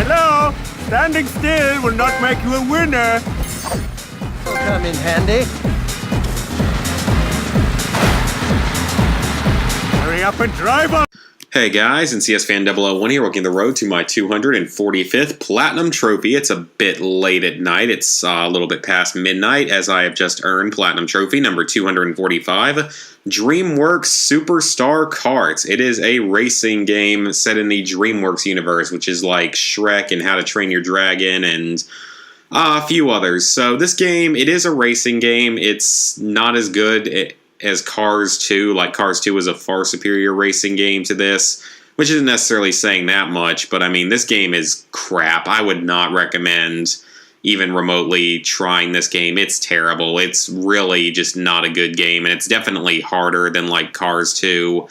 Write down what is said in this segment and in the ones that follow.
Hello? Standing still will not make you a winner. Will come in handy. Hurry up and drive up. Hey guys, and CS Fan 001 here, walking the road to my 245th Platinum Trophy. It's a bit late at night. It's a little bit past midnight, as I have just earned Platinum Trophy number 245, Dreamworks Super Star Kartz. It is a racing game set in the Dreamworks universe, which is like Shrek and How to Train Your Dragon and a few others. So this game, it is a racing game. It's not as good as Cars 2. Like, Cars 2 is a far superior racing game to this, which isn't necessarily saying that much, but I mean, this game is crap. I would not recommend even remotely trying this game. It's terrible. It's really just not a good game, and it's definitely harder than, like, Cars 2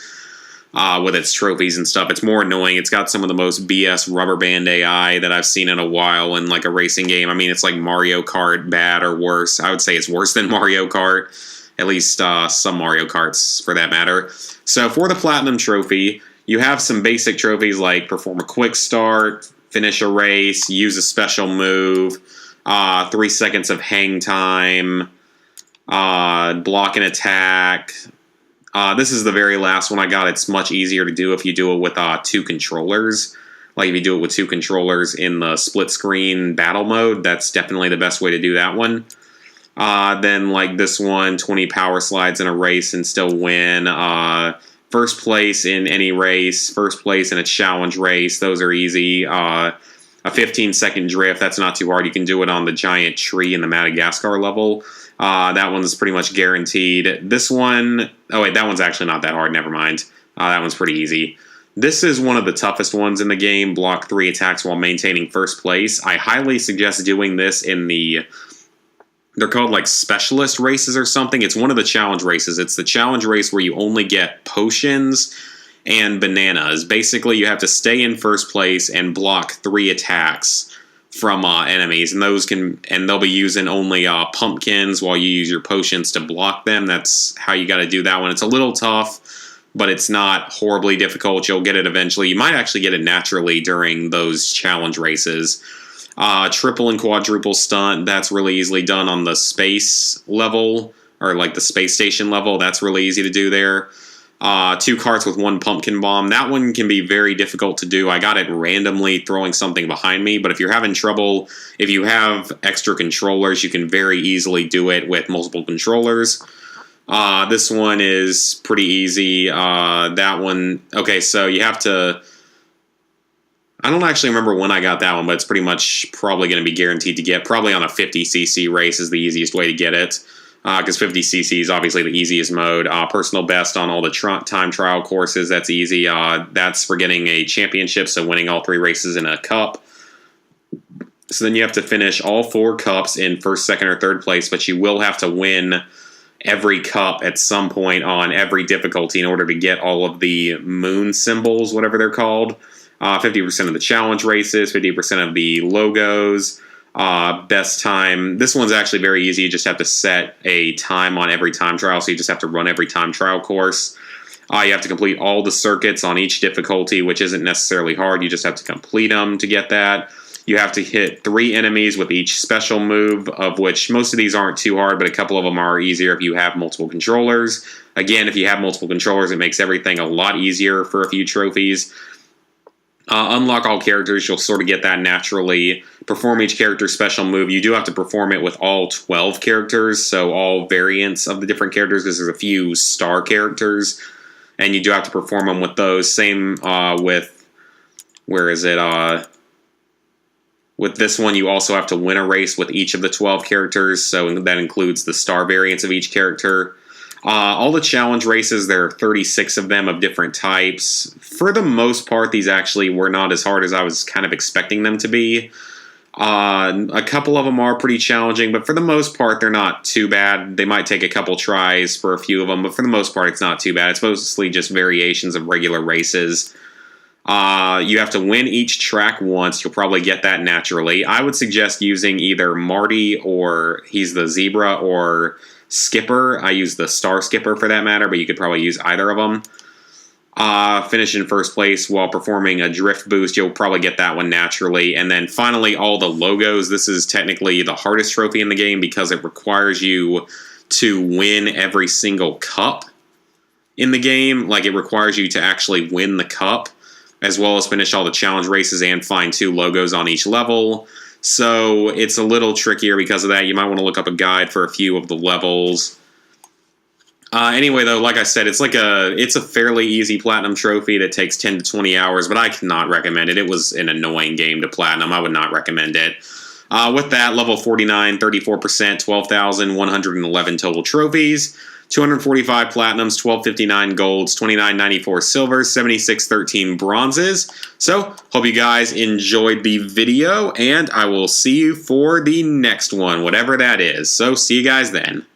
with its trophies and stuff. It's more annoying. It's got some of the most BS rubber band AI that I've seen in a while in, like, a racing game. I mean, it's like Mario Kart bad or worse. I would say it's worse than Mario Kart. At least some Mario Karts, for that matter. So for the Platinum Trophy, you have some basic trophies like perform a quick start, finish a race, use a special move, 3 seconds of hang time, block an attack. This is the very last one I got. It's much easier to do if you do it with 2 controllers. Like if you do it with 2 controllers in the split screen battle mode, that's definitely the best way to do that one. Then, like this one, 20 power slides in a race and still win. First place in any race, first place in a challenge race, those are easy. A 15-second drift, that's not too hard. You can do it on the giant tree in the Madagascar level. That one's pretty much guaranteed. This one, oh wait, that one's actually not that hard, never mind. That one's pretty easy. This is one of the toughest ones in the game, block 3 attacks while maintaining first place. I highly suggest doing this in the... They're called like specialist races or something. It's one of the challenge races. It's the challenge race where you only get potions and bananas. Basically, you have to stay in first place and block 3 attacks from enemies, and they'll be using only pumpkins while you use your potions to block them. That's how you got to do that one. It's a little tough, but it's not horribly difficult. You'll get it eventually. You might actually get it naturally during those challenge races. Triple and quadruple stunt, that's really easily done on the space level, or like the space station level. That's really easy to do there. 2 carts with 1 pumpkin bomb. That one can be very difficult to do. I got it randomly throwing something behind me, but if you're having trouble, if you have extra controllers, you can very easily do it with multiple controllers. This one is pretty easy. That one, okay, so you have to... I don't actually remember when I got that one, but it's pretty much probably going to be guaranteed to get. Probably on a 50cc race is the easiest way to get it, because 50cc is obviously the easiest mode. Personal best on all the time trial courses, that's easy. That's for getting a championship, so winning all 3 races in a cup. So then you have to finish all 4 cups in first, second, or third place, but you will have to win every cup at some point on every difficulty in order to get all of the moon symbols, whatever they're called. 50% of the challenge races, 50% of the logos, best time. This one's actually very easy. You just have to set a time on every time trial, so you just have to run every time trial course. You have to complete all the circuits on each difficulty, which isn't necessarily hard. You just have to complete them to get that. You have to hit 3 enemies with each special move, of which most of these aren't too hard, but a couple of them are easier if you have multiple controllers. Again, if you have multiple controllers, it makes everything a lot easier for a few trophies. Unlock all characters, you'll sort of get that naturally. Perform each character's special move. You do have to perform it with all 12 characters, so all variants of the different characters, because there's a few star characters, and you do have to perform them with those. Same with, where is it? With this one, you also have to win a race with each of the 12 characters, so that includes the star variants of each character. All the challenge races, there are 36 of them of different types. For the most part, these actually were not as hard as I was kind of expecting them to be. A couple of them are pretty challenging, but for the most part, they're not too bad. They might take a couple tries for a few of them, but for the most part, it's not too bad. It's mostly just variations of regular races. You have to win each track once. You'll probably get that naturally. I would suggest using either Marty, or he's the zebra, or Skipper. I use the Star Skipper for that matter, but you could probably use either of them. finish in first place while performing a drift boost. You'll probably get that one naturally. And then finally, all the logos. This is technically the hardest trophy in the game because it requires you to win every single cup in the game. Like, it requires you to actually win the cup, as well as finish all the challenge races and find 2 logos on each level. So it's a little trickier because of that. You might want to look up a guide for a few of the levels. Anyway, though, like I said, it's a fairly easy platinum trophy that takes 10 to 20 hours, but I cannot recommend it. It was an annoying game to platinum. I would not recommend it. With that, level 49, 34%, 12,111 total trophies, 245 platinums, 1259 golds, 2994 silvers, 7613 bronzes. So, hope you guys enjoyed the video, and I will see you for the next one, whatever that is. So, see you guys then.